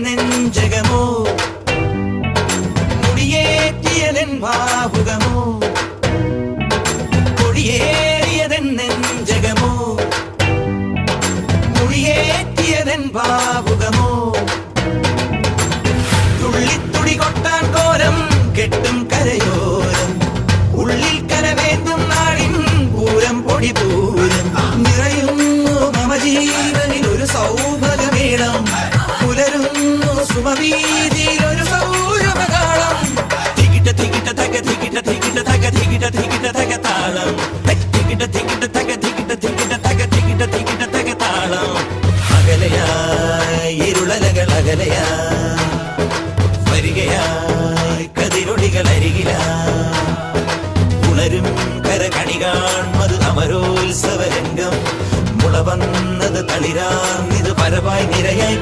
നെഞ്ചകമോ മുടിയേറ്റിയതെൻ ഭാവുകമോ കൊടിയേറിയതെൻ നെഞ്ചകമോ മുടിയേറ്റിയതെൻ ഭാവുകമോ തുള്ളിത്തുടി കൊട്ടാൻ കോരം കെട്ടും കരയോരം ഉള്ളിൽ കരവേന്തും നാടിൻ പൂരം പൊടി പൂരം നിറയുന്നു മമ ജീവനിൽ ഒരു സൗഭഗമേളം പുലരുന്നു സുമവീതിയിൽ ഒരു സൗരഭകാളം തികിട്ട തികിട്ട തക തികിട്ട തികിട്ട തക തികിട്ട തികിട്ട തക താളം തികിട്ട തികിട്ട തക തികിട്ട തികിട്ട തക തികിട്ട തികിട്ട തക താളം അകലയായി ഇരുളലകൾ അകലയായി വരികയായി കതിരൊളികൾ അരികിലായി ഉണരും കരകണി കാൺമത് അമരോത്സവരംഗം മുള വന്നത് തളിരാർന്നിത് പരവായി നിരയായി